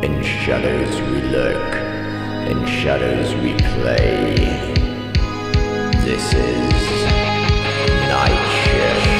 In shadows we lurk, in shadows we play. This is Night Shift.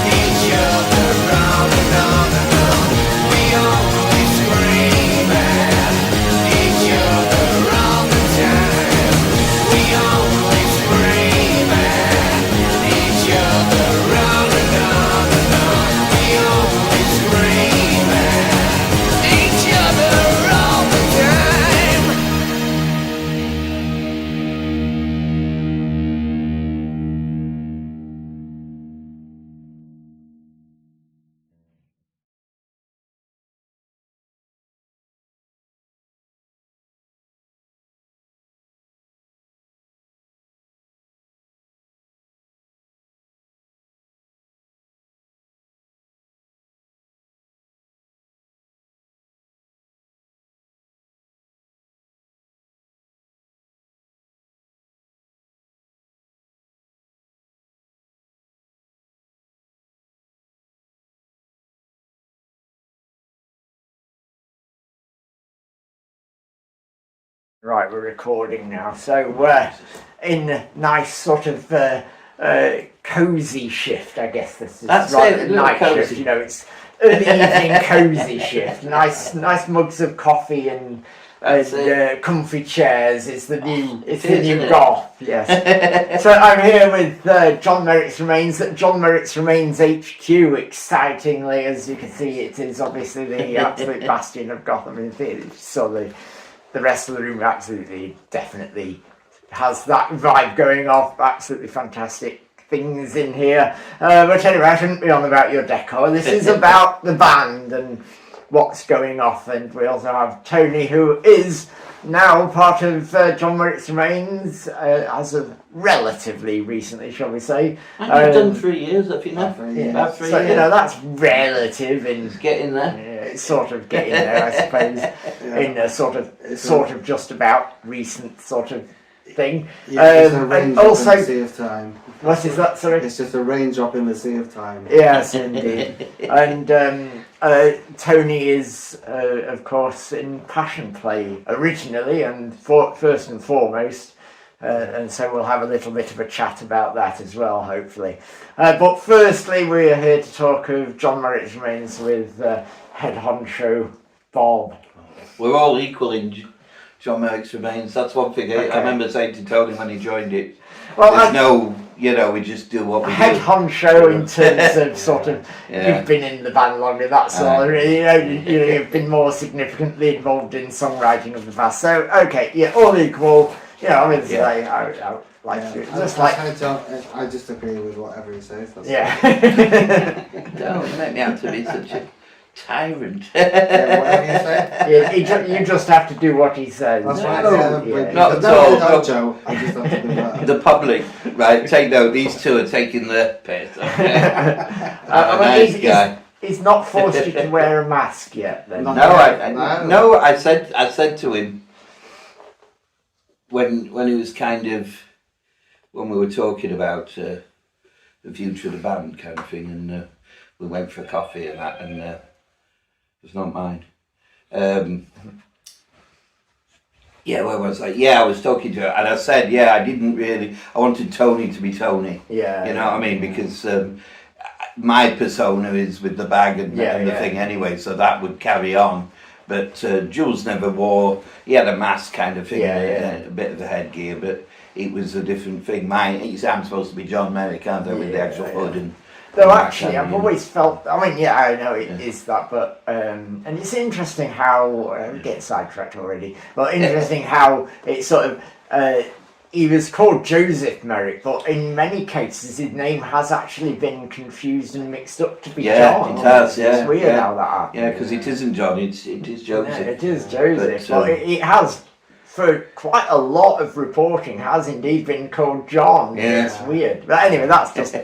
Each Right, we're recording now. So in a nice sort of cosy shift, I guess this is. That's right, it, night cozy. shift. You know, it's early evening cosy shift. Nice mugs of coffee and comfy chairs. It's the new. It's the new Goth. Yes. So I'm here with John Merrick's Remains at John Merrick's Remains HQ. Excitingly, as you can see, it is obviously the absolute bastion of Gotham. So the rest of the room absolutely, definitely has that vibe going off. Absolutely fantastic things in here. But anyway, I shouldn't be on about your decor. This is about the band and what's going off. And we also have Tony, who is now part of John Merrick's Remains as of relatively recently, shall we say. I've done 3 years, have you not? Yeah. About 3 So, years. you know, that's relative in It's getting there. yeah, it's sort of getting there, I suppose, in a sort of just about recent sort of thing. It's a raindrop and also, in the sea of time. what is that? Sorry. It's just a raindrop in the sea of time. Yes, indeed. And Tony is, of course, in Passion Play originally, and first and foremost. And so we'll have a little bit of a chat about that as well, hopefully. But firstly, we're here to talk of John Merrick's Remains with head honcho Bob. We're all equal in John Merrick's Remains. That's one thing Okay. I remember saying to Tony when he joined it. Well, There's no, you know, we just do what we head do. honcho in terms of sort of Yeah. you've been in the band longer. That's all. You've been more significantly involved in songwriting of the past. So okay, yeah, all equal. You know, I mean, Yeah. I like Yeah, to, just like I just agree with whatever he says. That's yeah. Don't make me out to be such a tyrant. Yeah, whatever you say. Yeah, you just have to do what he says. That's No, right. no, Yeah, not at no, all. no, Joe. I just have to do that. The public, right? Take note. These two are taking the piss. Okay? I mean, Nice guy. he's not forced you to wear a mask yet. Then. No, I said to him when he was kind of when we were talking about the future of the band kind of thing, and we went for a coffee and that, and it was not mine. Yeah, where was I? Yeah, I was talking to her, and I said, yeah, I wanted Tony to be Tony. Yeah. You know what I mean? Because my persona is with the bag and the thing anyway, so that would carry on. But Jules never wore, he had a mask kind of thing, a bit of a headgear, but it was a different thing. I'm supposed to be John Merrick, aren't I, with the actual hood and... Though actually, I've always felt, I mean, yeah, I know it is that, but, and it's interesting how, I'm getting sidetracked already, but interesting how it sort of, he was called Joseph Merrick, but in many cases his name has actually been confused and mixed up to be John. Yeah, it has, yeah. It's weird how that happened. Yeah, because it isn't John, it is Joseph. Yeah, it is Joseph, But, but it has, for quite a lot of reporting, has indeed been called John. Yeah. It's weird. But anyway, that's just...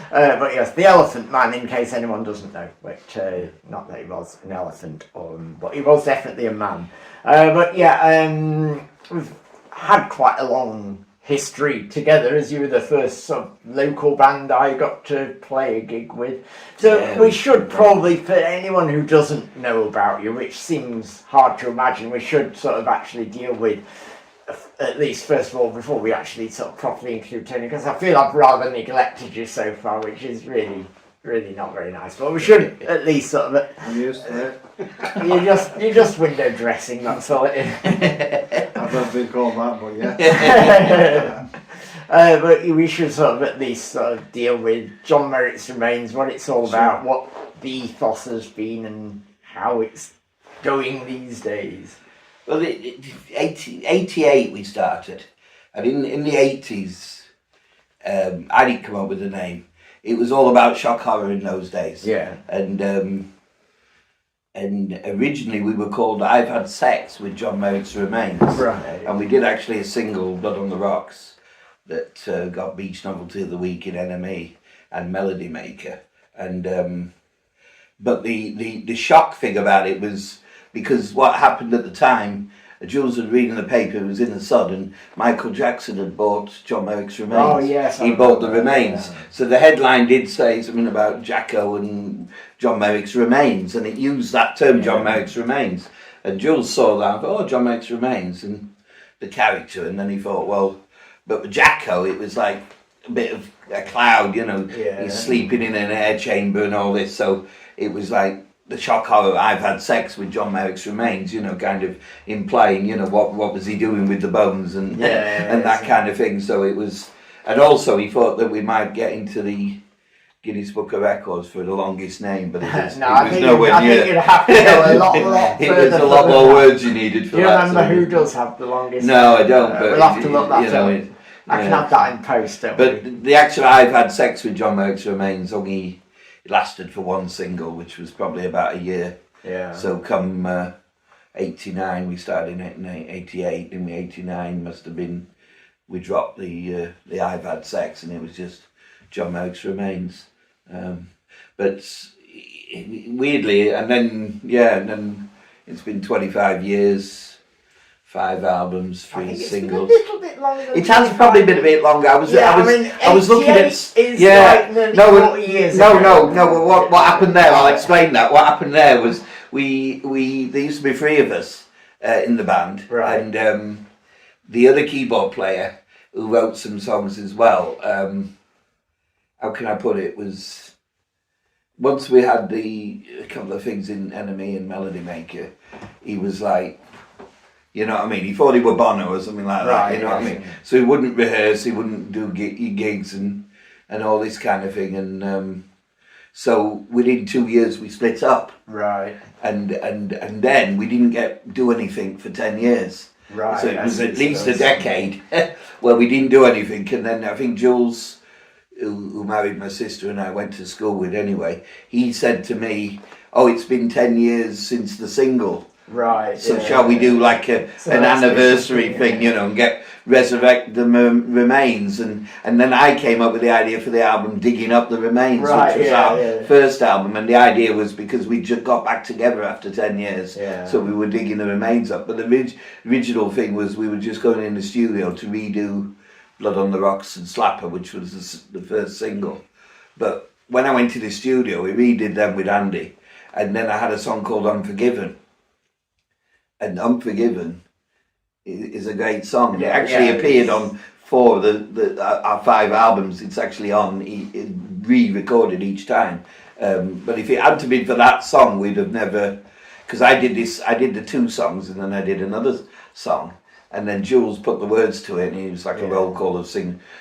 but yes, the Elephant Man, in case anyone doesn't know, which, not that he was an elephant, but he was definitely a man. But yeah, we've had quite a long history together, as you were the first sort of local band I got to play a gig with. So we should probably, for anyone who doesn't know about you, which seems hard to imagine, we should sort of actually deal with, at least first of all, before we actually sort of properly include Tony, because I feel I've rather neglected you so far, which is really not very nice. But we should at least sort of... I'm used to it. You're just window dressing, that's all it is. I've never been called that, but yeah. But we should sort of at least sort of deal with John Merrick's Remains, what it's all about, what the ethos has been, and how it's going these days. Well, 88 we started, and in the 80s, I didn't come up with a name. It was all about shock horror in those days. Yeah. And originally we were called I've Had Sex with John Merrick's Remains. Right. And we did actually a single, Blood on the Rocks, that got Beach Novelty of the Week in NME and Melody Maker. And but the shock thing about it was because what happened at the time, Jules was reading the paper, it was in the Sun, and Michael Jackson had bought John Merrick's Remains. Oh, yes. He bought the Remains. Yeah. So the headline did say something about Jacko and John Merrick's Remains, and it used that term, John Merrick's Remains. And Jules saw that, oh, John Merrick's Remains. And the character, and then he thought, well, but with Jacko, it was like a bit of a cloud, you know. Yeah. He's sleeping in an air chamber and all this, so it was like the shock horror. I've had sex with John Merrick's remains, you know, kind of implying, you know, what was he doing with the bones and and that kind of thing. So it was, and also he thought that we might get into the Guinness Book of Records for the longest name, but it was, I think nowhere near. you'd have to go a lot It further. was a lot more words you needed for Do you that. remember who does have the longest? No, I don't. But we'll have to look that up. I can yeah. have that in post. Don't But we? the actual I've had sex with John Merrick's remains only lasted for one single, which was probably about a year. Yeah. So come 89, we started in 88, and 89 must have been, we dropped the I've had sex, and it was just John Merrick's remains. But weirdly, and then it's been 25 years. 5 albums, 3 singles. It's been a little bit longer. It has probably been a bit longer. I was looking at. Is Yeah, like no, 40 years no, ago. no. What happened there? I'll explain that. What happened there was there used to be 3 of us in the band, Right. and the other keyboard player who wrote some songs as well. How can I put it? Was once we had a couple of things in Enemy and Melody Maker, he was like. You know what I mean? He thought he were Bono or something like that. Right, You know what I mean? So he wouldn't rehearse, he wouldn't do gigs and all this kind of thing. And so within 2 years we split up. Right. And then we didn't do anything for 10 years. Right. So it was at least a decade where we didn't do anything. And then I think Jules, who married my sister and I went to school with anyway, he said to me, "Oh, it's been 10 years since the single. Right. So shall we do like an anniversary thing, you know, and resurrect the remains?" And then I came up with the idea for the album Digging Up the Remains, which was our first album. And the idea was because we just got back together after 10 years, so we were digging the remains up. But the original thing was we were just going in the studio to redo Blood on the Rocks and Slapper, which was the first single. But when I went to the studio, we redid them with Andy, and then I had a song called Unforgiven. And Unforgiven is a great song. It actually appeared on 4 of our 5 albums. It's actually on re-recorded each time. But if it hadn't been for that song, we'd have never. Because I did the 2 songs, and then I did another song, and then Jules put the words to it, and it was like a roll call of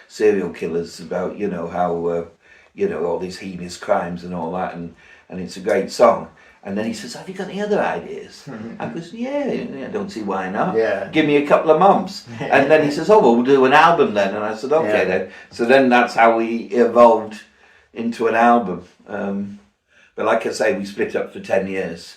serial killers about how all these heinous crimes and all that, and it's a great song. And then he says, "Have you got any other ideas?" I goes, "Yeah, I don't see why not. Yeah. Give me a couple of months." And then he says, "Oh, well, we'll do an album then." And I said, "Okay then." So then that's how we evolved into an album. But like I say, we split up for 10 years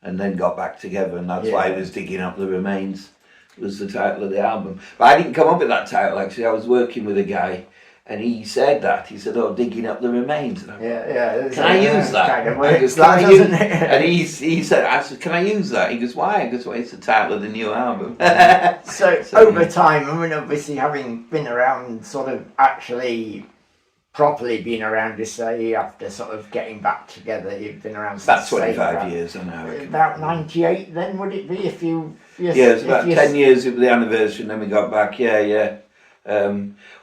and then got back together, and that's why it was Digging Up the Remains was the title of the album. But I didn't come up with that title, actually. I was working with a guy, and he said that. He said, "Oh, Digging Up the Remains." And can I use that? Kind of I goes, works, "Can I use-" doesn't it? And he said, I said, "Can I use that?" He goes, "Why?" I goes, "Well, it's the title of the new album." So over time, I mean, obviously having been around, sort of actually properly been around, you say, after sort of getting back together, you've been around About since 25 years, I know. About 98 then, would it be, if you... Yeah, it's about 10 years of the anniversary, and then we got back,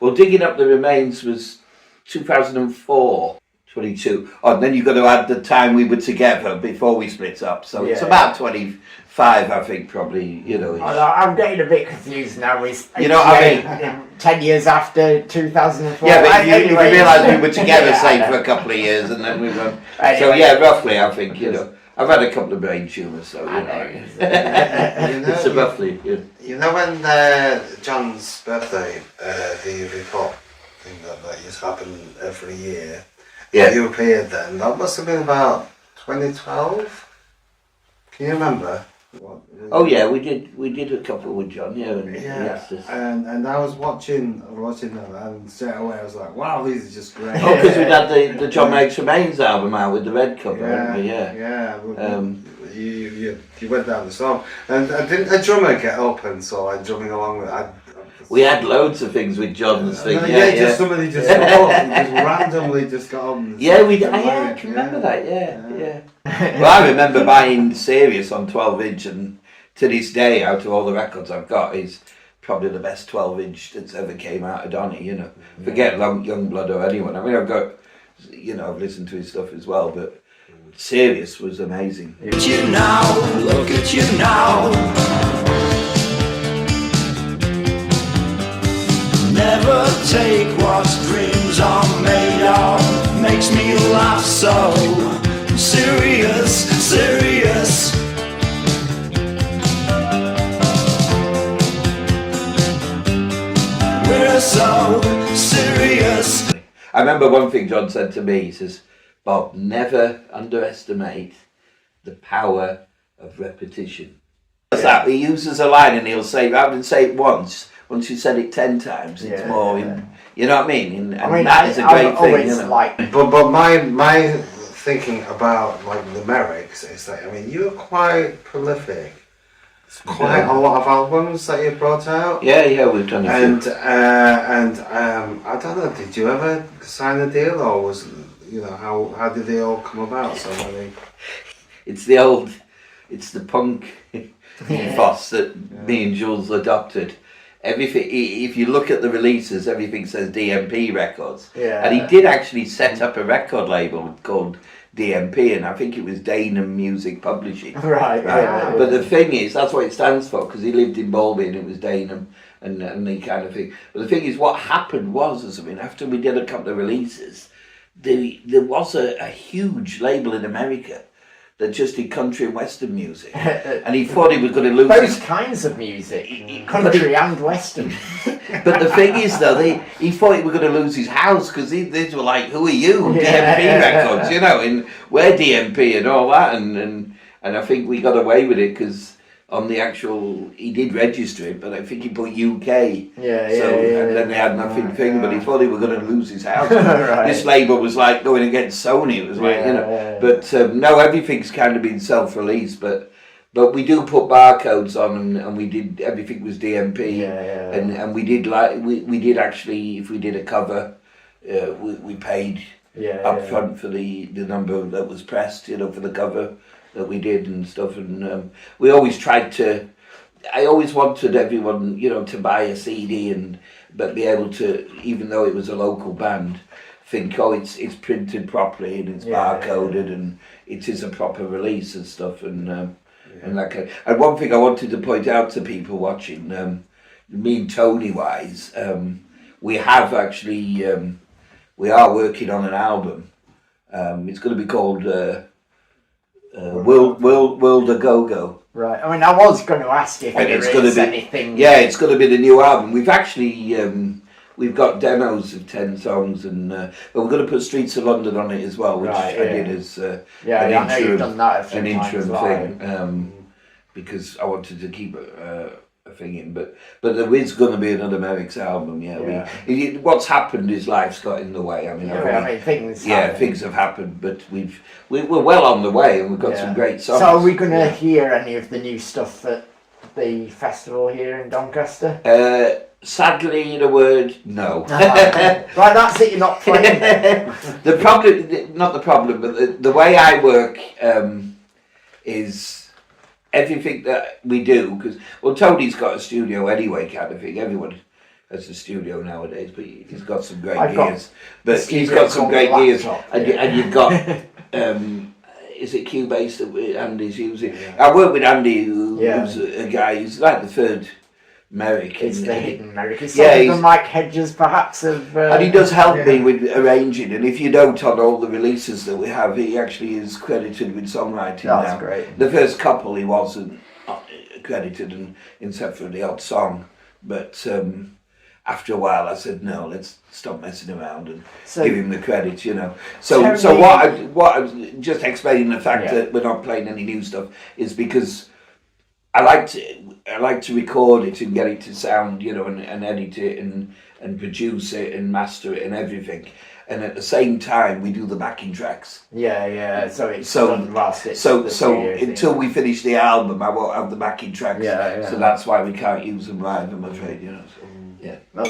well, Digging Up the Remains was 2004, 22. Oh, and then you've got to add the time we were together before we split up, so it's about 25, I think, probably, I'm getting a bit confused now. You know what I mean? 10 years after 2004. Yeah, but if you realise we were together, say, for a couple of years, and then we were... So, roughly, I think, I've had a couple of brain tumours, so, it's a roughly... You know when John's birthday, the report thing that used to happen every year, you appeared then, that must have been about 2012? Can you remember? Oh yeah, we did a couple with John, and I was watching them, and straight away I was like, wow, these are just great. Oh, because we had the John Makes Remains album out with the red cover, hadn't we? You went down the song, and didn't a drummer get up and so like drumming along with it? We had loads of things with John's thing. Just somebody just got up and just randomly just got up. And we did. I can remember that. Well, I remember buying Sirius on 12-inch, and to this day, out of all the records I've got, is probably the best 12-inch that's ever came out of Donny, you know. Forget Youngblood or anyone. I mean, I've listened to his stuff as well, but Serious was amazing. Look at you now, look at you now. Never take what dreams are made of. Makes me laugh so serious, serious. We're so serious. I remember one thing John said to me, he says, Bob, never underestimate the power of repetition. What's that? He uses a line and he'll say, rather than say it once you said it 10 times, it's more, you know what I mean? And that is a great thing, you know? But my thinking about like the Merricks is that, I mean, you're quite prolific. Quite a lot of albums that you brought out. Yeah, we've done it. And I don't know, did you ever sign a deal, or was, you know, how did they all come about? So many. It's the punk ethos that me and Jules adopted. Everything, if you look at the releases, everything says DMP Records. Yeah. And he did actually set up a record label called DMP, and I think it was Dagenham Music Publishing. Right. But the thing is, that's what it stands for, because he lived in Bolby and it was Dagenham and the kind of thing. But the thing is, what happened was, I mean, after we did a couple of releases, there was a huge label in America that just did country and western music, and he thought he was going to lose both kinds of music, country and western. But the thing is, though, he thought he was going to lose his house, because these were like, who are you? DMP Records, you know, and we're DMP and all that, and I think we got away with it because on the actual, he did register it, but I think he put UK. And then they had nothing but he thought he was going to lose his house. Right. This label was like going against Sony. It was like, you know, but no, everything's kind of been self-released, but we do put barcodes on, and we did, everything was DMP. And we did we did actually, if we did a cover, we paid up front for the number that was pressed, you know, for the cover that we did and stuff, and we always tried to. I always wanted everyone, you know, to buy a CD but be able to, even though it was a local band, think, oh, it's printed properly and it's barcoded and it is a proper release and stuff, and that kind of. And one thing I wanted to point out to people watching, me and Tony wise, we have actually we are working on an album. It's going to be called. World a Go-Go. Right. I mean, I was going to ask if there is anything. Yeah, it's going to be the new album. We've actually we've got demos of 10 songs, and but we're going to put Streets of London on it as well, which I did as an I know you've done that an interim thing, because I wanted to keep a thing in. But there is going to be another Merrick's album. What's happened is life's got in the way. I mean, things have happened, but we're well on the way, and we've got some great songs. So are we going to hear any of the new stuff at the festival here in Doncaster? Sadly, in a word, no. Right, that's it. You're not playing. The problem, not the problem, but the way I work is. Everything that we do, because Tony's got a studio anyway, kind of thing. Everyone has a studio nowadays, but he's got some great gears. But he's got some great gears, and you've got is it Cubase that Andy's using? I work with Andy, who's a guy. He's like the third Merrick. It's the hidden Merrick. It's the Mike Hedges, perhaps. And he does help me with arranging. And if you note on all the releases that we have, he actually is credited with songwriting now. That's great. The first couple he wasn't credited, except for the odd song. But after a while, I said, no, let's stop messing around and give him the credit, you know. So what I'm just explaining the fact that we're not playing any new stuff is because I like to record it and get it to sound, you know, and edit it and produce it and master it and everything. And at the same time, we do the backing tracks. So it's done whilst it's until we finish the album, I won't have the backing tracks. So that's why we can't use them live, I'm afraid, you know. So. Yeah. Well,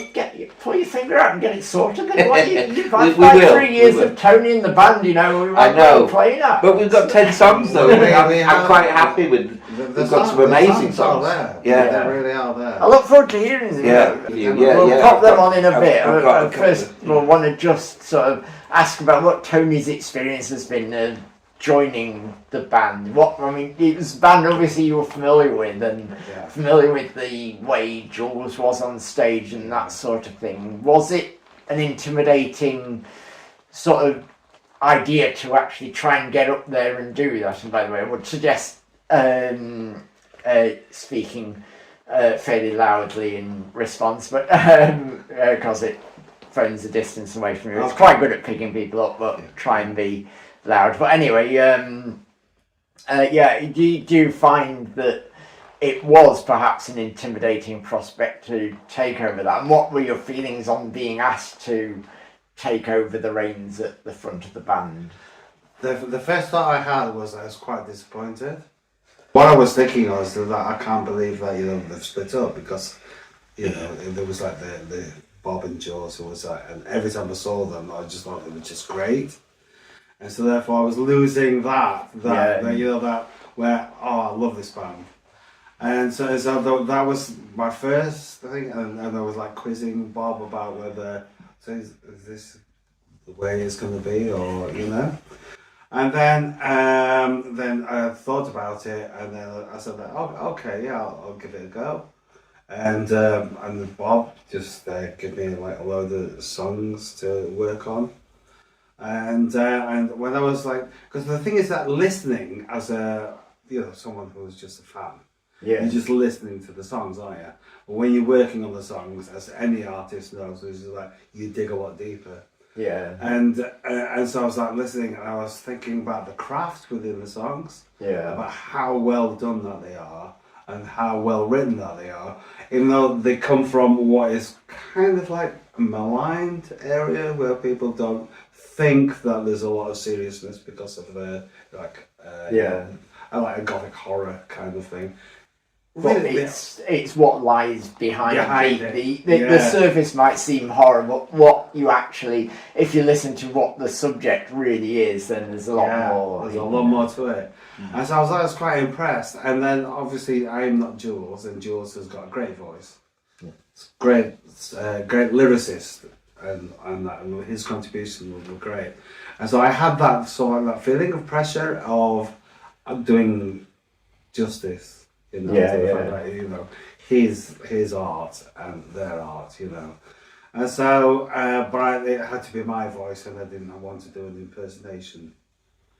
pull your finger out and get it sorted. Then you've had We will, 3 years we will. of Tony in the band, you know. We I know. playing that. But we've got 10 songs though. I'm quite happy with. We've got some amazing songs. There. Yeah. They really are there. I look forward to hearing them. Yeah. We'll pop them on in a bit. I've got a First, we'll want to just sort of ask about what Tony's experience has been joining the band. It was a band obviously you were familiar with, and familiar with the way Jules was on stage and that sort of thing. Was it an intimidating sort of idea to actually try and get up there and do that? And by the way, I would suggest speaking fairly loudly in response, but because it phones a distance away from you. It's quite good at picking people up, but try and be loud. But anyway, do you find that it was perhaps an intimidating prospect to take over that? And what were your feelings on being asked to take over the reins at the front of the band? The first thought I had was I was quite disappointed. What I was thinking was that I can't believe that they've split up, because there was like the Bob and Jules who was like, and every time I saw them I just thought they were just great. And so therefore I was losing that where I love this band. And so that was my first thing, and I was like quizzing Bob about whether is this the way it's going to be, or And then I thought about it, and then I said, okay, yeah, I'll give it a go. And Bob just gave me like a load of songs to work on. And when I was like, because the thing is that listening as someone who was just a fan, you're just listening to the songs, aren't you? But when you're working on the songs, as any artist knows, it's just like you dig a lot deeper. Yeah. And so I was like listening, and I was thinking about the craft within the songs, about how well done that they are, and how well written that they are, even though they come from what is kind of like a maligned area where people don't think that there's a lot of seriousness because of the like a gothic horror kind of thing. But it's what lies behind it. The surface might seem horror, but what you actually, if you listen to what the subject really is, then there's a lot more. There's a lot more to it. And so I was quite impressed. And then obviously I'm not Jules, and Jules has got a great voice. Great lyricist, and his contribution were great. And so I had that that feeling of pressure of doing justice. His art and their art, and so but it had to be my voice, and I didn't want to do an impersonation.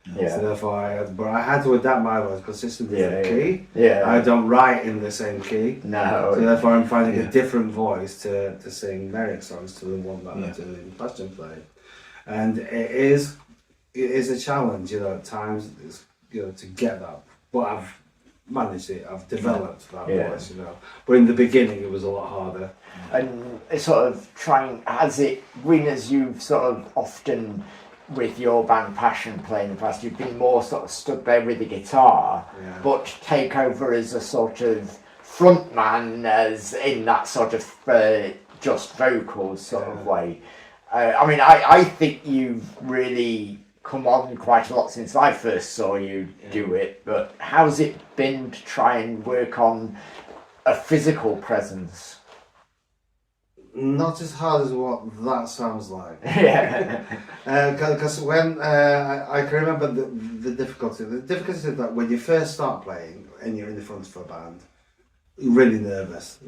So therefore I had to adapt my voice consistently to the key. I don't write in the same key. No. So therefore I'm finding a different voice to sing Merrick songs to the one that I'm doing in Passion Play, and it is a challenge, at times, to get that. But I've managed it. I've developed that voice, But in the beginning, it was a lot harder. And sort of as you've sort of often with your band Passion Play in the past, you've been more sort of stood there with the guitar, but take over as a sort of front man, as in that sort of just vocals sort of way. I think you've really come on quite a lot since I first saw you do it, but how's it been to try and work on a physical presence? Not as hard as what that sounds like. Because when I can remember the difficulty. The difficulty is that when you first start playing and you're in the front of a band, you're really nervous,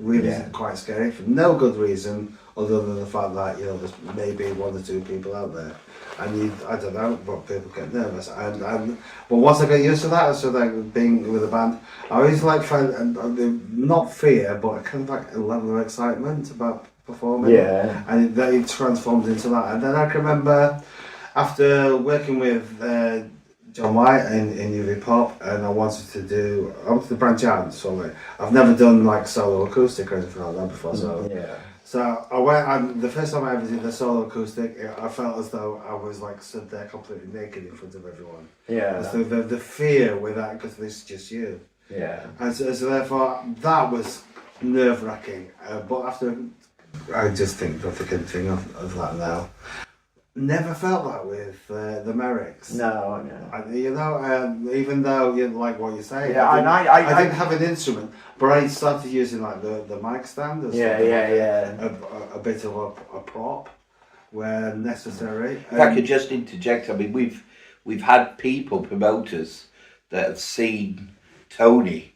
quite scary for no good reason other than the fact that there's maybe one or two people out there, and I don't know, but people get nervous. And but once I get used to that, so like being with a band, I always find not fear, but kind of like a level of excitement about performing. And it transformed into that. And then I can remember after working with John White in UV Pop, and I wanted to branch out. So I've never done like solo acoustic or anything like that before. So I went, and the first time I ever did the solo acoustic, I felt as though I was like stood there completely naked in front of everyone. So the fear with that, because this is just you. And so therefore that was nerve-wracking. But after I just think the thick thing of that now. Never felt that with the Merricks. No. You know, even though you like what you say, Yeah, I didn't have an instrument, but I started using like the mic stand as a bit of a prop where necessary. If I could just interject, I mean, we've had people, promoters, that have seen Tony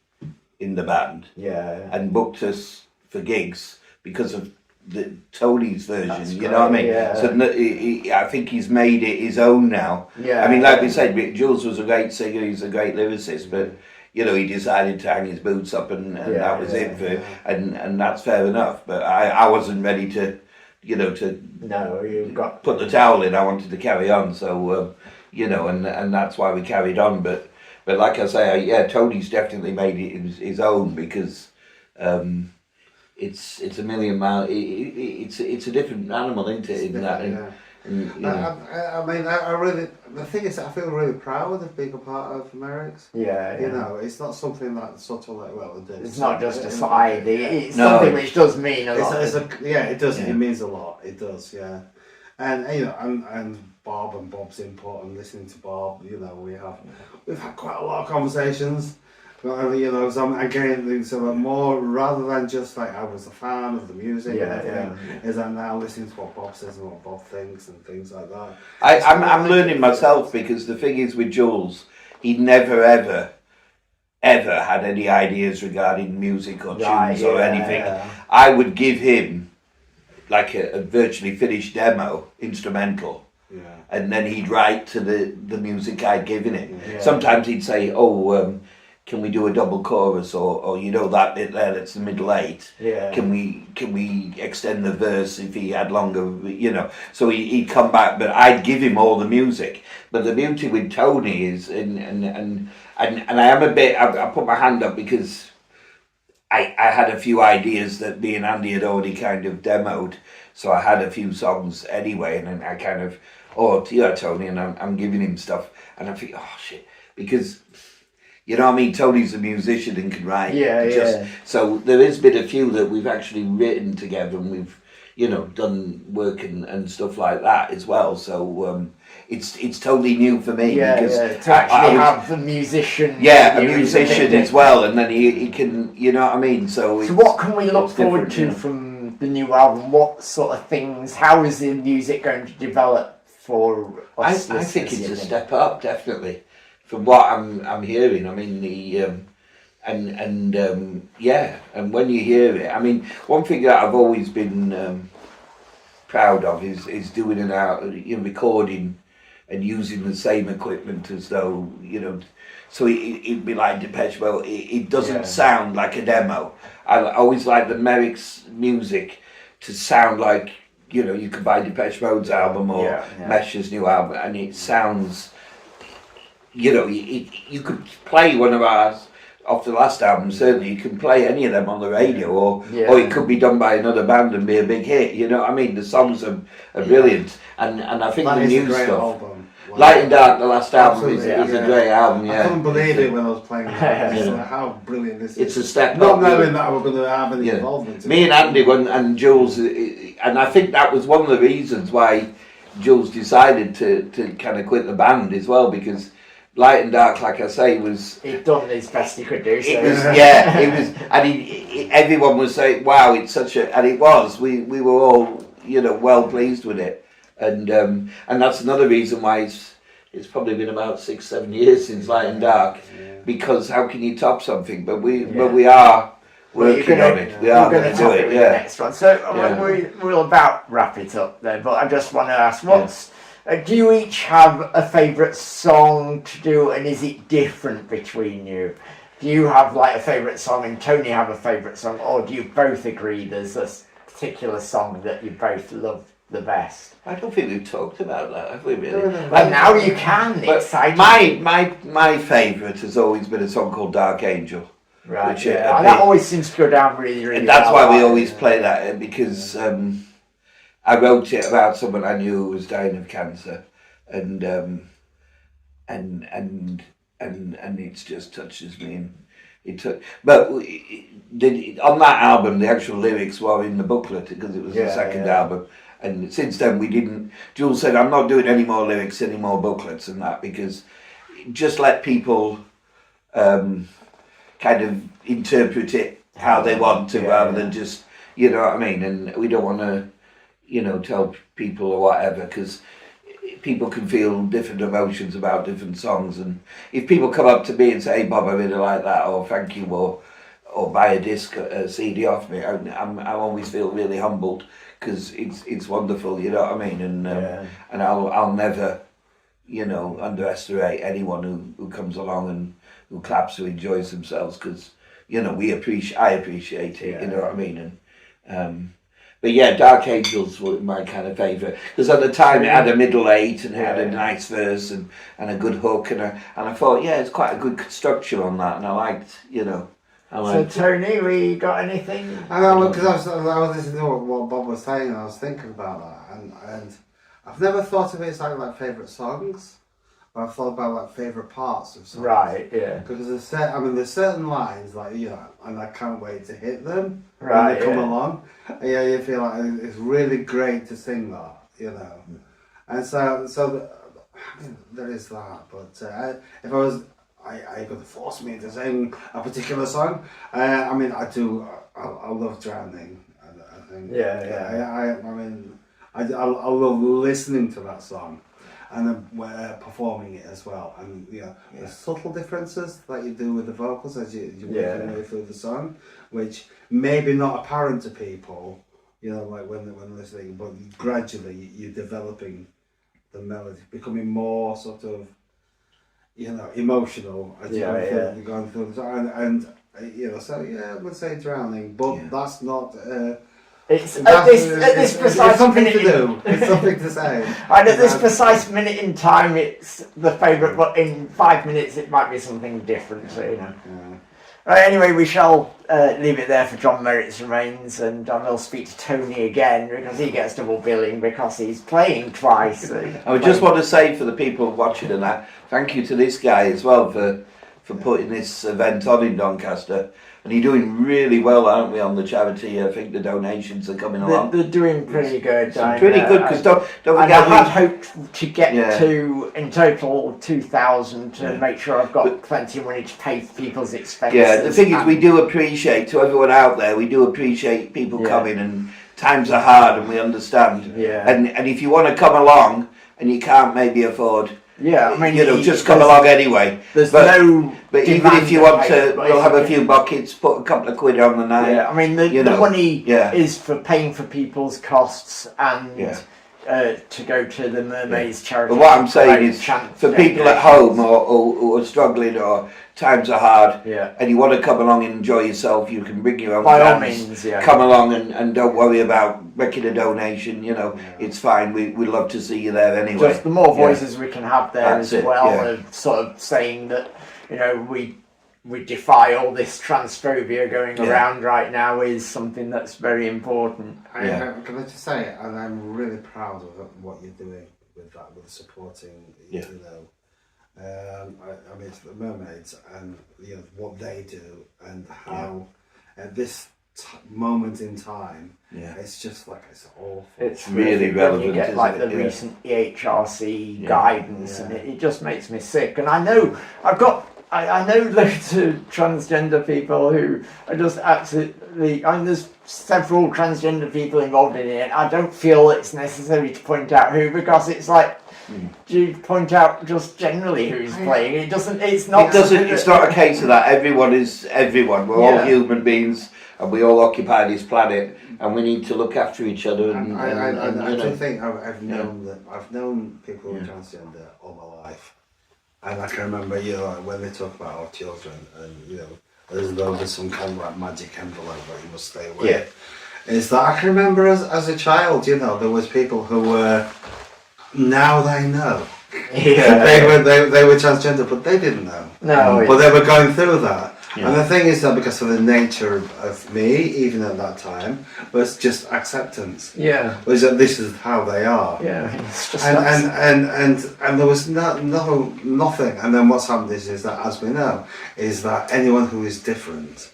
in the band and booked us for gigs because of the Tony's version. That's you know what I mean? Yeah. So I think he's made it his own now. Yeah. I mean, like we said, Jules was a great singer. He's a great lyricist, but you know, he decided to hang his boots up, and that was it for, and that's fair enough. But I wasn't ready to, you know, put the towel in. I wanted to carry on. So you know, and that's why we carried on. But like I say, Tony's definitely made it his own because. It's a million miles. It's a different animal, isn't it? I mean, I really. The thing is, I feel really proud of being a part of Merrick's. Yeah. You know, it's not something that sort of like it's not just a side. It's something which does mean a lot. It does. It means a lot. It does. Yeah. And you know, and Bob and Bob's input and listening to Bob. You know, we've had quite a lot of conversations. You know, so I'm getting more rather than just like I was a fan of the music. Is I'm now listening to what Bob says and what Bob thinks and things like that. I'm learning myself because the thing is with Jules, he never ever had any ideas regarding music or tunes or anything. I would give him like a virtually finished demo, instrumental. And then he'd write to the music I'd given him. Sometimes he'd say, can we do a double chorus or you know that bit there that's the middle eight? Can we extend the verse if he had longer, you know? So he'd come back, but I'd give him all the music. But the beauty with Tony is, and I am a bit, I put my hand up because I had a few ideas that me and Andy had already kind of demoed. So I had a few songs anyway, and then I kind of, Tony, and I'm giving him stuff, and I think, shit, because. You know what I mean? Tony's a musician and can write. So there has been a few that we've actually written together and we've, you know, done work and stuff like that as well. So it's totally new for me. To actually have the musician. A musician as well, and then he can, you know what I mean? So what can we look forward to from the new album? What sort of things, how is the music going to develop for us? I think it's a step up, definitely. From what I'm hearing, I mean and when you hear it, I mean one thing that I've always been proud of is doing recording and using the same equipment as though so it'd be like Depeche Mode. It doesn't sound like a demo. I always like the Merrick's music to sound like you could buy Depeche Mode's album or Mesh's new album, and it sounds. You could play one of ours off the last album. Certainly, you can play any of them on the radio, or it could be done by another band and be a big hit. You know what I mean? The songs are brilliant, and I think the new stuff. Album. Wow. Light and Dark, the last album, is a great album. Yeah, I couldn't believe it when I was playing it. How brilliant this is! It's a step not up. Not knowing that I was going to have any involvement. Me and Andy and Jules, and I think that was one of the reasons why Jules decided to kind of quit the band as well, because. Light and Dark, like I say, was... He'd done his best he could do. So. It was, it was... And everyone was saying, wow, it's such a... And it was. We were all, well pleased with it. And that's another reason why it's probably been about 6-7 years since Light and Dark. Because how can you top something? But we are working on it. We are going to do it, next one. So we'll about wrap it up there. But I just want to ask, do you each have a favourite song to do, and is it different between you? Do you have like a favourite song and Tony have a favourite song, or do you both agree there's a particular song that you both love the best? I don't think we've talked about that, have we really? Well, now you can. My favourite has always been a song called Dark Angel. Right, that always seems to go down really, really and that's why we always play that, because... I wrote it about someone I knew who was dying of cancer, and it just touches me. it took. But on that album, the actual lyrics were in the booklet because it was the second album. And since then, we didn't. Jules said, "I'm not doing any more lyrics, any more booklets, and that because just let people kind of interpret it how they want to, rather than just, you know what I mean." And we don't want to, you know, tell people or whatever because people can feel different emotions about different songs. And if people come up to me and say, "Hey Bob, I really like that," or "Thank you," or buy a disc, a CD off me, I always feel really humbled. Because it's wonderful, you know what I mean, and I'll never, you know, underestimate anyone who comes along and who claps, who enjoys themselves, because you know I appreciate it, you know what I mean, and but yeah, Dark Angels were my kind of favourite because at the time it had a middle eight and it had a nice verse and a good hook and I thought it's quite a good structure on that and I liked, you know. So Tony, we got anything? I know, because I was listening to what Bob was saying and I was thinking about that and I've never thought of it as like favourite songs, but I've thought about like favourite parts of songs. Right, yeah. Because there's certain lines like, you know, and I can't wait to hit them right, when they come along. Yeah, you feel like it's really great to sing that, you know. And so there is that, but if I was... I could force me to sing a particular song. I mean, I love Drowning. I think. I love listening to that song, and then performing it as well. And there's subtle differences that you do with the vocals as you work your way through the song, which maybe not apparent to people. You know, like when listening, but gradually you're developing the melody, becoming more sort of, you know, emotional as you're going through the song, and you know, so I would say Drowning, but that's not. It's at this precise something minute to do. It's something to say. And at this precise minute in time, it's the favourite, but in 5 minutes it might be something different. So you know. Yeah. Right, anyway, we shall leave it there for John Merrick's Remains, and I will speak to Tony again because he gets double billing because he's playing twice. I would just want to say for the people watching and that, thank you to this guy as well for putting this event on in Doncaster. And you're doing really well, aren't we, on the charity? I think the donations are coming along. They're doing pretty good. Pretty good, because don't forget... I had hoped to get to, in total, 2,000 to make sure I've got plenty of money to pay for people's expenses. Yeah, the thing is, we do appreciate, to everyone out there, we do appreciate people coming, and times are hard, and we understand. Yeah. And if you want to come along, and you can't maybe afford... Yeah, I mean, you know, just come along anyway. But even if you want to, we'll have a few buckets, put a couple of quid on the night. Yeah, I mean, the money is for paying for people's costs and to go to the Mermaids charity. But what I'm saying is, for people at home or who are struggling or times are hard, and you want to come along and enjoy yourself, you can bring your own by all means, come along and don't worry about making a donation, you know, it's fine, we love to see you there anyway. Just the more voices we can have there as well, of sort of saying that, you know, we defy all this transphobia going around right now is something that's very important. Can I just say, and I'm really proud of what you're doing with that, with supporting, you know, I mean, the Mermaids and what they do and how at this moment in time, it's just like it's awful. It's really relevant. You get like the recent EHRC guidance, and it just makes me sick. And I know I know loads of transgender people who are just absolutely. I mean, there's several transgender people involved in it. I don't feel it's necessary to point out who, because it's like. Do you point out just generally who's playing? It doesn't. It's not. It's not a case of that. Everyone is everyone. We're all human beings, and we all occupy this planet, and we need to look after each other. I do think I've known people who are transgender all my life, and I can remember, when they talk about our children, and there's some kind of like magic envelope that you must stay away. Yeah. Is that I can remember as a child, there was people who were. Now they know. They were transgender, but they didn't know. No. But they were going through that. And the thing is that because of the nature of me, even at that time, was just acceptance. Yeah. Was that this is how they are. Yeah. It's just And there was nothing. And then what's happened is that, as we know, is that anyone who is different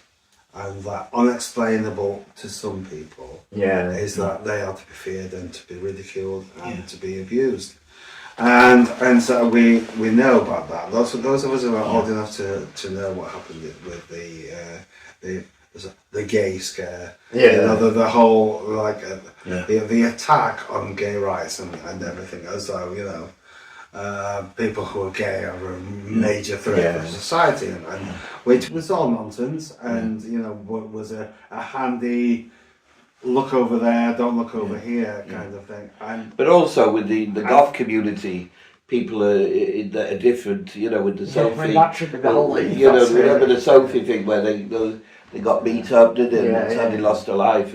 and that unexplainable to some people, is that they are to be feared and to be ridiculed and to be abused. And so we know about that. Those of us who are old enough to know what happened with the gay scare. Yeah. You know, the whole like the attack on gay rights and everything, as though, you know, people who are gay are a major threat to society, and which was all nonsense, and you know, was a handy look over there, don't look over here kind of thing. But also with the Goth community, people that are different, you know, with the Sophie. That should be the whole you know, remember the Sophie thing where they got beat up, did it? And sadly lost her life.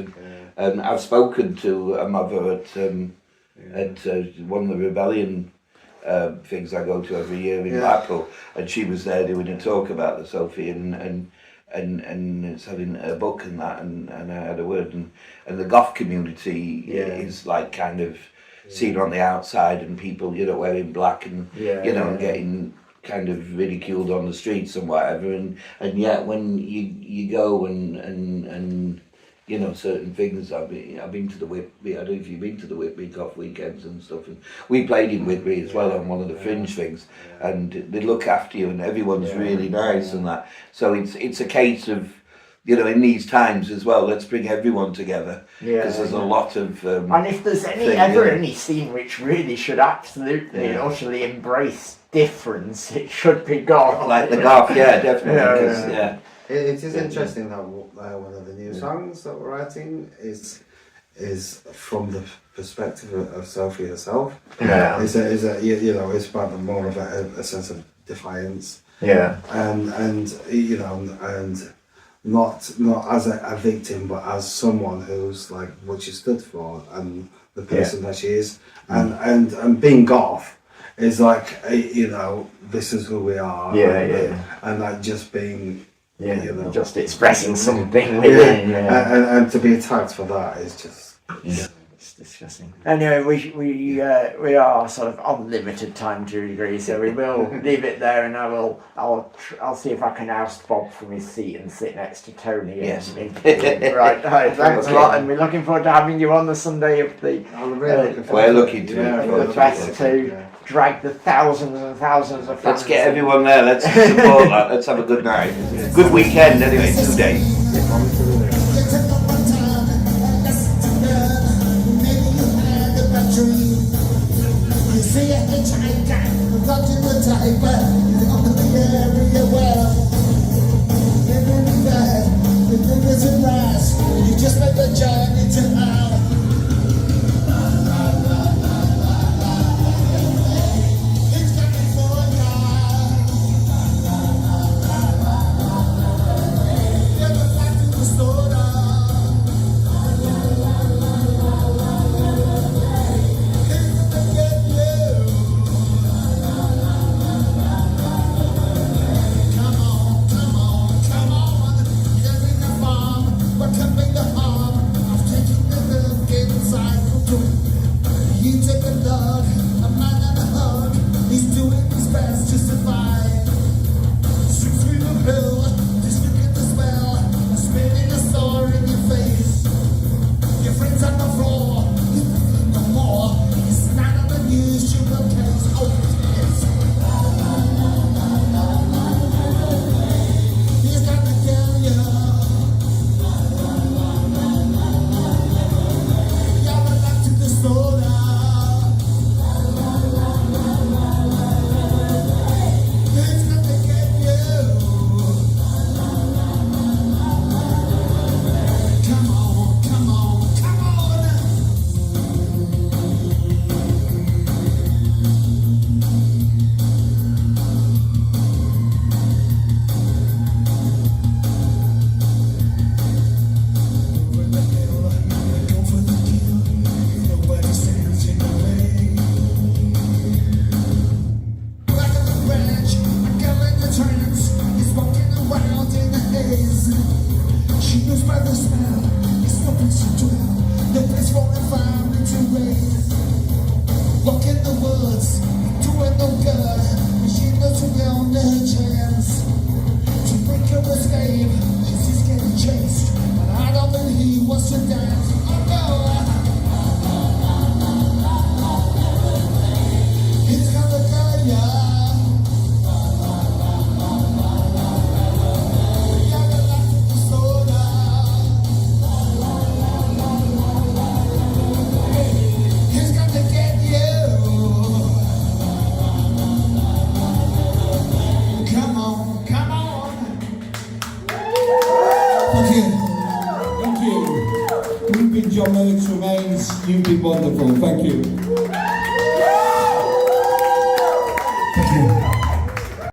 And I've spoken to a mother at one of the rebellion things I go to every year in Blackpool, and she was there doing a talk about the Sophie and selling a book and that, and I had a word, and the Goth community is like kind of seen on the outside, and people, you know, wearing black and you know, and getting kind of ridiculed on the streets and whatever, and yet when you go and you know, certain things. I've been to the Whitby. I don't know if you've been to the Whitby Goth weekends and stuff. And we played in Whitby as well on one of the fringe things, and they look after you, and everyone's really nice and that. So it's a case of, you know, in these times as well, let's bring everyone together, because there's a lot of. And if there's any scene which really should absolutely and utterly embrace difference, it should be Goth. Like the Goth, definitely. It is interesting that one of the new songs that we're writing is from the perspective of Sophie herself. Is you know, it's about more of a sense of defiance. And you know, and not as a victim, but as someone who's like what she stood for and the person that she is. And being Goth is like, you know, this is who we are. And like just being. You know, just expressing something within. And to be attacked for that is just it's disgusting. Anyway, we are sort of on limited time to a degree, so we will leave it there, and I'll see if I can oust Bob from his seat and sit next to Tony. Yes. Right. Thanks a lot, and we're looking forward to having you on the Sunday of the. We're looking to the best to drag the thousands and thousands of fans. Let's get everyone there. Let's support that. Let's have a good night. Good weekend anyway. 2 days. You just make the journey to hell. confused by the smell. It's no place to dwell, no place for a family to raise. Walk in the woods, doing no good. She knows to be on her chance to break her escape. She's getting chased, but I don't think he wants to dance. Oh no! He's gonna get ya. Thank you. You've been John Merrick's Remains. You've been wonderful. Thank you.